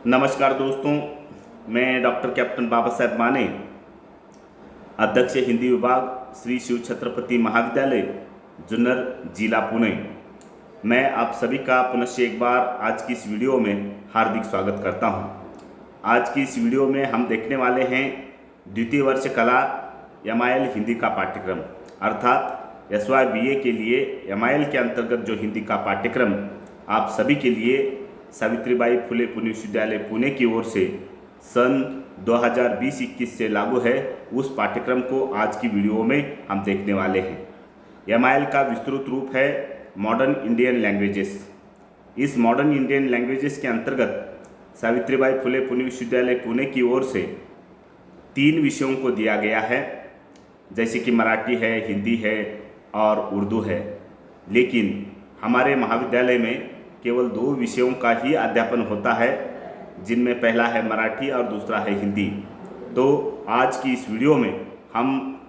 नमस्कार दोस्तों, मैं डॉक्टर कैप्टन बाबा साहेब माने, अध्यक्ष हिंदी विभाग, श्री शिव छत्रपति महाविद्यालय, जुन्नर, जिला पुणे। मैं आप सभी का पुनः एक बार आज की इस वीडियो में हार्दिक स्वागत करता हूं। आज की इस वीडियो में हम देखने वाले हैं द्वितीय वर्ष कला MIL हिंदी का पाठ्यक्रम, अर्थात SYBA के लिए MIL के अंतर्गत जो हिंदी का पाठ्यक्रम आप सभी के लिए सावित्रीबाई फुले पुणे विश्वविद्यालय पुणे की ओर से सन 2020-21 से लागू है, उस पाठ्यक्रम को आज की वीडियो में हम देखने वाले हैं। MIL का विस्तृत रूप है मॉडर्न इंडियन लैंग्वेजेस। इस मॉडर्न इंडियन लैंग्वेजेस के अंतर्गत सावित्रीबाई फुले पुणे विश्वविद्यालय पुणे की ओर से 3 विषयों को दिया गया है, जैसे कि मराठी है, हिंदी है और उर्दू है। लेकिन हमारे महाविद्यालय में केवल 2 विषयों का ही अध्यापन होता है, जिनमें पहला है मराठी और दूसरा है हिंदी। तो आज की इस वीडियो में हम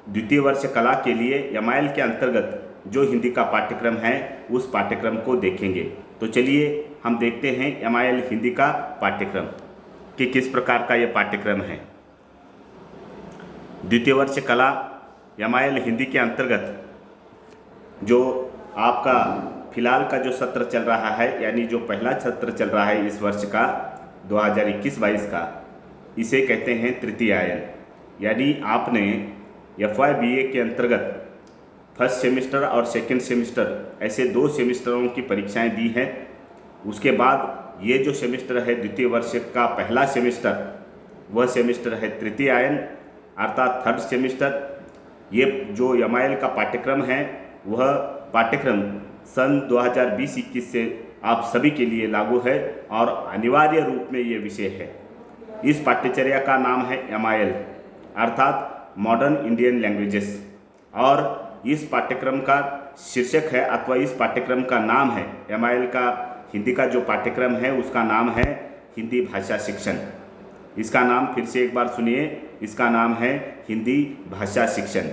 द्वितीय वर्ष कला के लिए MIL के अंतर्गत जो हिंदी का पाठ्यक्रम है उस पाठ्यक्रम को देखेंगे। तो चलिए हम देखते हैं MIL हिंदी का पाठ्यक्रम कि किस प्रकार का ये पाठ्यक्रम है। द्वितीय वर्ष कला MIL हिंदी के अंतर्गत जो आपका फिलहाल का जो सत्र चल रहा है, यानी जो पहला सत्र चल रहा है इस वर्ष का 2021-22 का, इसे कहते हैं तृतीय आयन। यानी आपने FYBA के अंतर्गत फर्स्ट सेमेस्टर और सेकंड सेमेस्टर ऐसे 2 सेमेस्टरों की परीक्षाएं दी हैं। उसके बाद ये जो सेमेस्टर है द्वितीय वर्ष का पहला सेमेस्टर, वह सेमेस्टर है तृतीय आयन अर्थात थर्ड सेमेस्टर। ये जो MIL का पाठ्यक्रम है वह पाठ्यक्रम सन 2020-21 से आप सभी के लिए लागू है और अनिवार्य रूप में ये विषय है। इस पाठ्यचर्या का नाम है MIL अर्थात मॉडर्न इंडियन लैंग्वेजेस, और इस पाठ्यक्रम का शीर्षक है अथवा इस पाठ्यक्रम का नाम है MIL का हिंदी का जो पाठ्यक्रम है उसका नाम है हिंदी भाषा शिक्षण। इसका नाम फिर से एक बार सुनिए, इसका नाम है हिंदी भाषा शिक्षण।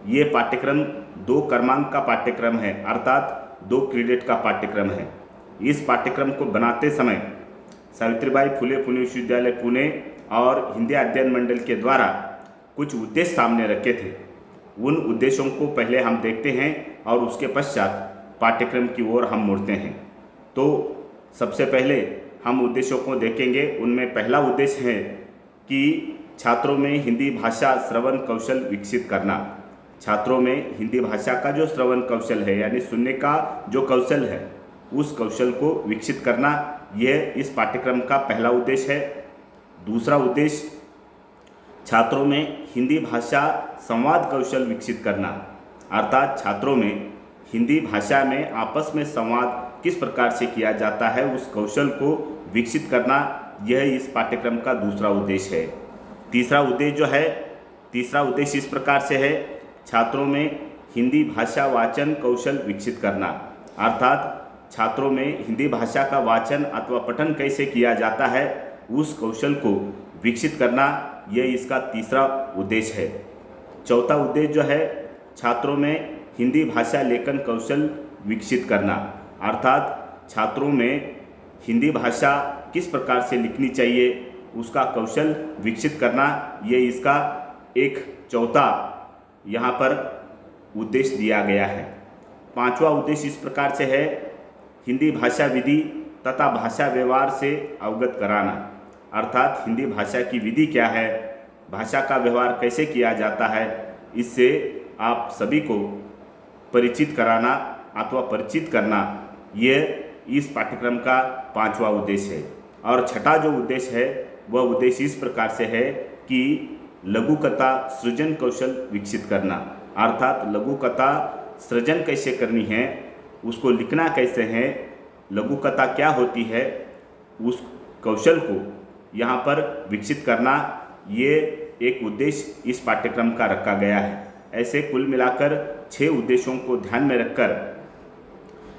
ये पाठ्यक्रम 2 क्रमांक का पाठ्यक्रम है अर्थात 2 क्रेडिट का पाठ्यक्रम है। इस पाठ्यक्रम को बनाते समय सावित्रीबाई फुले पुणे विश्वविद्यालय पुणे और हिंदी अध्ययन मंडल के द्वारा कुछ उद्देश्य सामने रखे थे। उन उद्देश्यों को पहले हम देखते हैं और उसके पश्चात पाठ्यक्रम की ओर हम मुड़ते हैं। तो सबसे पहले हम उद्देश्यों को देखेंगे। उनमें पहला उद्देश्य है कि छात्रों में हिंदी भाषा श्रवण कौशल विकसित करना। छात्रों में हिंदी भाषा का जो श्रवण कौशल है, यानी सुनने का जो कौशल है, उस कौशल को विकसित करना, यह इस पाठ्यक्रम का पहला उद्देश्य है। दूसरा उद्देश्य छात्रों में हिंदी भाषा संवाद कौशल विकसित करना, अर्थात छात्रों में हिंदी भाषा में आपस में संवाद किस प्रकार से किया जाता है उस कौशल को विकसित करना, यह इस पाठ्यक्रम का दूसरा उद्देश्य है। तीसरा उद्देश्य इस प्रकार से है, छात्रों में हिंदी भाषा वाचन कौशल विकसित करना, अर्थात छात्रों में हिंदी भाषा का वाचन अथवा पठन कैसे किया जाता है उस कौशल को विकसित करना, यह इसका तीसरा उद्देश्य है। चौथा उद्देश्य जो है, छात्रों में हिंदी भाषा लेखन कौशल विकसित करना, अर्थात छात्रों में हिंदी भाषा किस प्रकार से लिखनी चाहिए उसका कौशल विकसित करना, यह इसका एक चौथा यहाँ पर उद्देश्य दिया गया है। पांचवा उद्देश्य इस प्रकार से है, हिंदी भाषा विधि तथा भाषा व्यवहार से अवगत कराना, अर्थात हिंदी भाषा की विधि क्या है, भाषा का व्यवहार कैसे किया जाता है, इससे आप सभी को परिचित कराना अथवा परिचित करना, यह इस पाठ्यक्रम का 5वां उद्देश्य है। और छठा जो उद्देश्य है वह उद्देश्य इस प्रकार से है कि लघु कथा सृजन कौशल विकसित करना, अर्थात लघु कथा सृजन कैसे करनी है, उसको लिखना कैसे है, लघु कथा क्या होती है, उस कौशल को यहाँ पर विकसित करना, ये एक उद्देश्य इस पाठ्यक्रम का रखा गया है। ऐसे कुल मिलाकर 6 उद्देश्यों को ध्यान में रखकर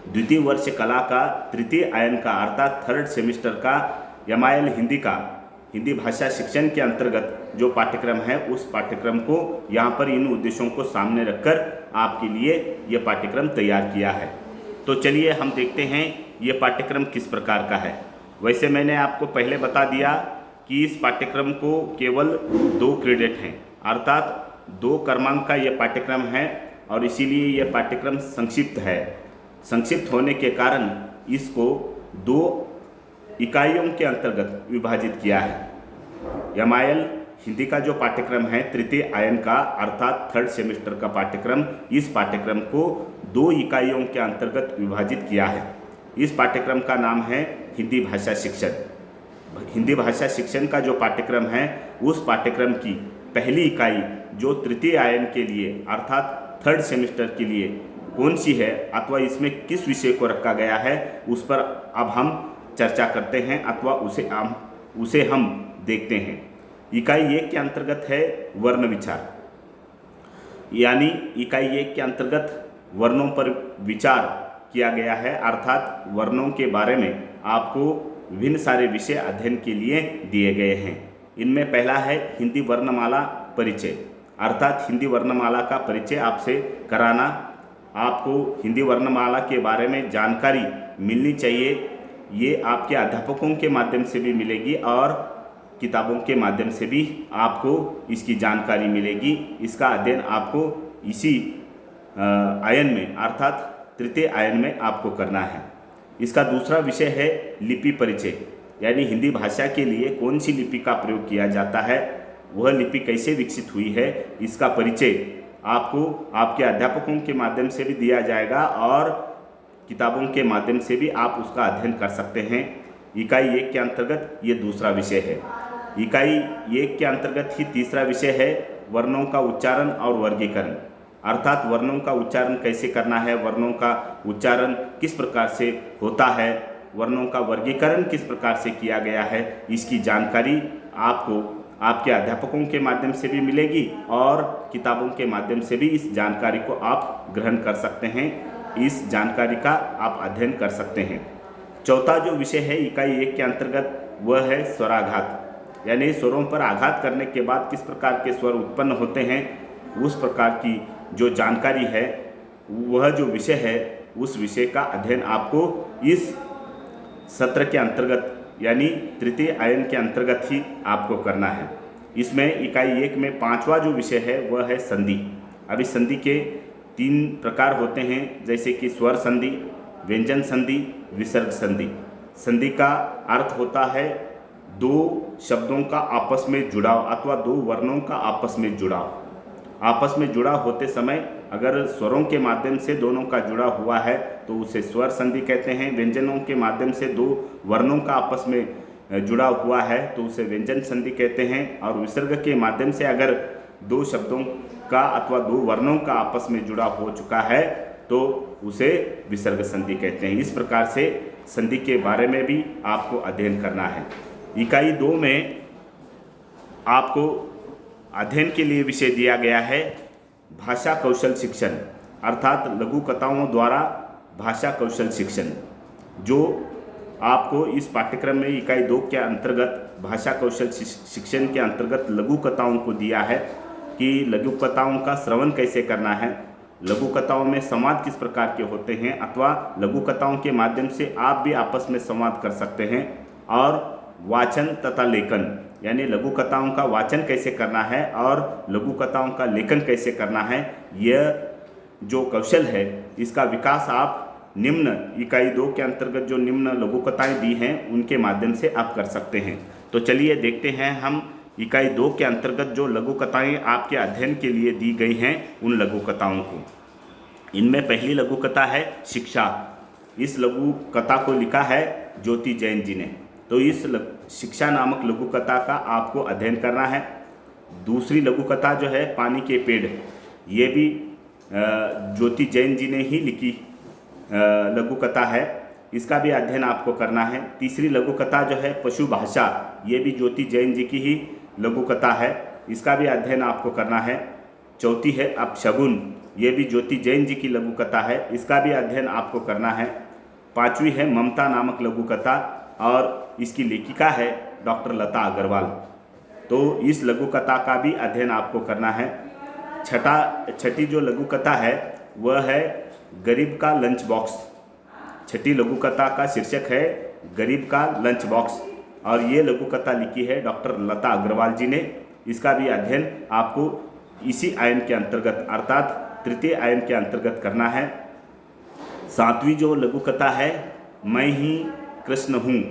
द्वितीय वर्ष कला का तृतीय आयन का अर्थात थर्ड सेमेस्टर का MIL हिंदी का हिंदी भाषा शिक्षण के अंतर्गत जो पाठ्यक्रम है उस पाठ्यक्रम को यहाँ पर इन उद्देश्यों को सामने रखकर आपके लिए ये पाठ्यक्रम तैयार किया है। तो चलिए हम देखते हैं ये पाठ्यक्रम किस प्रकार का है। वैसे मैंने आपको पहले बता दिया कि इस पाठ्यक्रम को केवल 2 क्रेडिट हैं, अर्थात 2 क्रमांक का ये पाठ्यक्रम है और इसीलिए यह पाठ्यक्रम संक्षिप्त है। संक्षिप्त होने के कारण इसको 2 इकाइयों के अंतर्गत विभाजित किया है। एमआईएल हिंदी का जो पाठ्यक्रम है तृतीय आयन का अर्थात 3rd सेमेस्टर का पाठ्यक्रम, इस पाठ्यक्रम को 2 इकाइयों के अंतर्गत विभाजित किया है। इस पाठ्यक्रम का नाम है हिंदी भाषा शिक्षण। हिंदी भाषा शिक्षण का जो पाठ्यक्रम है उस पाठ्यक्रम की पहली इकाई जो तृतीय आयन के लिए अर्थात 3rd सेमेस्टर के लिए कौन सी है अथवा इसमें किस विषय को रखा गया है उस पर अब हम चर्चा करते हैं अथवा उसे हम देखते हैं। इकाई 1 के अंतर्गत है वर्ण विचार, यानी इकाई 1 के अंतर्गत वर्णों पर विचार किया गया है, अर्थात वर्णों के बारे में आपको विभिन्न सारे विषय अध्ययन के लिए दिए गए हैं। इनमें पहला है हिंदी वर्णमाला परिचय, अर्थात हिंदी वर्णमाला का परिचय आपसे कराना। आपको हिंदी वर्णमाला के बारे में जानकारी मिलनी चाहिए। ये आपके अध्यापकों के माध्यम से भी मिलेगी और किताबों के माध्यम से भी आपको इसकी जानकारी मिलेगी। इसका अध्ययन आपको इसी आयन में अर्थात तृतीय आयन में आपको करना है। इसका दूसरा विषय है लिपि परिचय, यानी हिंदी भाषा के लिए कौन सी लिपि का प्रयोग किया जाता है, वह लिपि कैसे विकसित हुई है, इसका परिचय आपको आपके अध्यापकों के माध्यम से भी दिया जाएगा और किताबों के माध्यम से भी आप उसका अध्ययन कर सकते हैं। इकाई 1 के अंतर्गत ये दूसरा विषय है। इकाई 1 के अंतर्गत ही तीसरा विषय है वर्णों का उच्चारण और वर्गीकरण, अर्थात वर्णों का उच्चारण कैसे करना है, वर्णों का उच्चारण किस प्रकार से होता है, वर्णों का वर्गीकरण किस प्रकार से किया गया है, इसकी जानकारी आपको आपके अध्यापकों के माध्यम से भी मिलेगी और किताबों के माध्यम से भी इस जानकारी को आप ग्रहण कर सकते हैं, इस जानकारी का आप अध्ययन कर सकते हैं। चौथा जो विषय है इकाई 1 के अंतर्गत वह है स्वराघात, यानी स्वरों पर आघात करने के बाद किस प्रकार के स्वर उत्पन्न होते हैं, उस प्रकार की जो जानकारी है वह जो विषय है उस विषय का अध्ययन आपको इस सत्र के अंतर्गत यानी तृतीय आयन के अंतर्गत ही आपको करना है। इसमें इकाई 1 में 5वां जो विषय है वह है संधि। अभी संधि के 3 प्रकार होते हैं, जैसे कि स्वर संधि, व्यंजन संधि, विसर्ग संधि। संधि का अर्थ होता है 2 शब्दों का आपस में जुड़ाव अथवा 2 वर्णों का आपस में जुड़ाव। आपस में जुड़ा होते समय अगर स्वरों के माध्यम से दोनों का जुड़ा हुआ है तो उसे स्वर संधि कहते हैं। व्यंजनों के माध्यम से 2 वर्णों का आपस में जुड़ा हुआ है तो उसे व्यंजन संधि कहते हैं। और विसर्ग के माध्यम से अगर 2 शब्दों का अथवा 2 वर्णों का आपस में जुड़ा हो चुका है तो उसे विसर्ग संधि कहते हैं। इस प्रकार से संधि के बारे में भी आपको अध्ययन करना है। इकाई 2 में आपको अध्ययन के लिए विषय दिया गया है भाषा कौशल शिक्षण, अर्थात लघु कथाओं द्वारा भाषा कौशल शिक्षण, जो आपको इस पाठ्यक्रम में इकाई 2 के अंतर्गत भाषा कौशल शिक्षण के अंतर्गत लघु कथाओं को दिया है कि लघु कथाओं का श्रवण कैसे करना है, लघु कथाओं में संवाद किस प्रकार के होते हैं अथवा लघु कथाओं के माध्यम से आप भी आपस में संवाद कर सकते हैं, और वाचन तथा लेखन यानी लघु कथाओं का वाचन कैसे करना है और लघु कथाओं का लेखन कैसे करना है, यह जो कौशल है इसका विकास आप निम्न इकाई 2 के अंतर्गत जो निम्न लघु कथाएँ दी हैं उनके माध्यम से आप कर सकते हैं। तो चलिए देखते हैं हम इकाई 2 के अंतर्गत जो लघु कथाएँ आपके अध्ययन के लिए दी गई हैं उन लघु कथाओं को। इनमें पहली लघु कथा है शिक्षा। इस लघु कथा को लिखा है ज्योति जैन जी ने। तो इस शिक्षा नामक लघु कथा का आपको अध्ययन करना है। दूसरी लघु कथा जो है पानी के पेड़, ये भी ज्योति जैन जी ने ही लिखी लघु कथा है, इसका भी अध्ययन आपको करना है। तीसरी लघु कथा जो है पशु भाषा, ये भी ज्योति जैन जी की ही लघु कथा है, इसका भी अध्ययन आपको करना है। चौथी है अपशगुन, ये भी ज्योति जैन जी की लघु कथा है, इसका भी अध्ययन आपको करना है। 5वीं है ममता नामक लघु कथा और इसकी लेखिका है डॉक्टर लता अग्रवाल। तो इस लघु कथा का भी अध्ययन आपको करना है। छठी जो लघु कथा है वह है गरीब का लंच बॉक्स। छठी लघु कथा का शीर्षक है गरीब का लंच बॉक्स, और ये लघु कथा लिखी है डॉक्टर लता अग्रवाल जी ने। इसका भी अध्ययन आपको इसी आयन के अंतर्गत अर्थात तृतीय आयन के अंतर्गत करना है। 7वीं जो लघु कथा है मैं ही कृष्ण हूँ,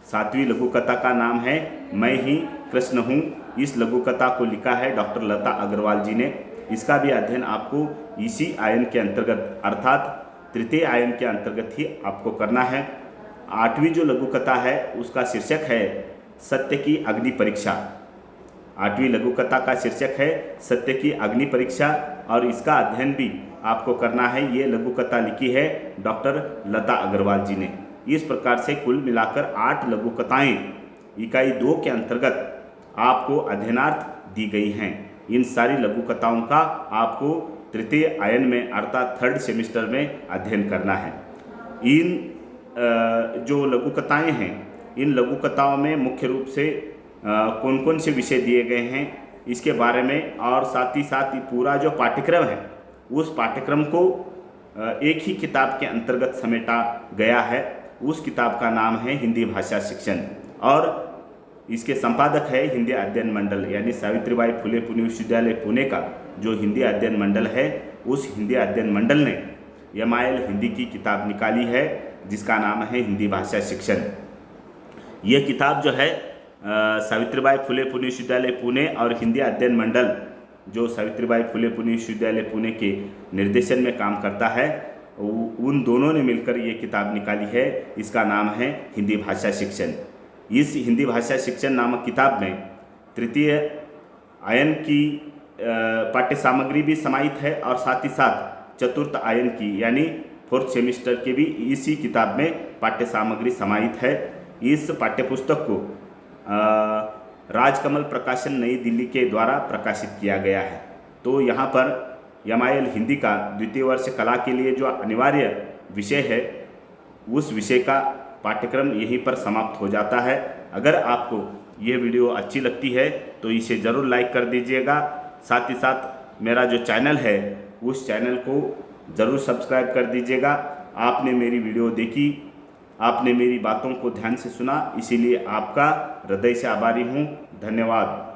7वीं लघु कथा का नाम है मैं ही कृष्ण हूँ। इस लघु कथा को लिखा है डॉक्टर लता अग्रवाल जी ने। इसका भी अध्ययन आपको इसी आयन के अंतर्गत अर्थात तृतीय आयन के अंतर्गत ही आपको करना है। 8वीं जो लघु कथा है उसका शीर्षक है सत्य की अग्नि परीक्षा। 8वीं लघु कथा का शीर्षक है सत्य की अग्नि परीक्षा, और इसका अध्ययन भी आपको करना है। ये लघु कथा लिखी है डॉक्टर लता अग्रवाल जी ने। इस प्रकार से कुल मिलाकर 8 लघु कथाएँ इकाई 2 के अंतर्गत आपको अध्ययनार्थ दी गई हैं। इन सारी लघु कथाओं का आपको तृतीय आयन में अर्थात 3rd सेमेस्टर में अध्ययन करना है। इन जो लघु कथाएँ हैं, इन लघु कथाओं में मुख्य रूप से कौन कौन से विषय दिए गए हैं इसके बारे में, और साथ ही पूरा जो पाठ्यक्रम है उस पाठ्यक्रम को एक ही किताब के अंतर्गत समेटा गया है। उस किताब का नाम है हिंदी भाषा शिक्षण, और इसके संपादक है हिंदी अध्ययन मंडल, यानी सावित्रीबाई फुले पुणे विश्वविद्यालय पुणे का जो हिंदी अध्ययन मंडल है, उस हिंदी अध्ययन मंडल ने MIL हिंदी की किताब निकाली है जिसका नाम है हिंदी भाषा शिक्षण। यह किताब जो है सावित्रीबाई फुले पुणे विश्वविद्यालय पुणे और हिंदी अध्ययन मंडल जो सावित्रीबाई फुले पुणे विश्वविद्यालय पुणे के निर्देशन में काम करता है, उन दोनों ने मिलकर ये किताब निकाली है। इसका नाम है हिंदी भाषा शिक्षण। इस हिंदी भाषा शिक्षण नामक किताब में तृतीय आयन की पाठ्य सामग्री भी समाहित है, और साथ ही साथ चतुर्थ आयन की यानी 4th सेमेस्टर के भी इसी किताब में पाठ्य सामग्री समाहित है। इस पाठ्यपुस्तक को राजकमल प्रकाशन नई दिल्ली के द्वारा प्रकाशित किया गया है। तो यहाँ पर MIL हिंदी का द्वितीय वर्ष कला के लिए जो अनिवार्य विषय है उस विषय का पाठ्यक्रम यहीं पर समाप्त हो जाता है। अगर आपको ये वीडियो अच्छी लगती है तो इसे ज़रूर लाइक कर दीजिएगा। साथ ही साथ मेरा जो चैनल है उस चैनल को ज़रूर सब्सक्राइब कर दीजिएगा। आपने मेरी वीडियो देखी, आपने मेरी बातों को ध्यान से सुना, इसीलिए आपका हृदय से आभारी हूँ। धन्यवाद।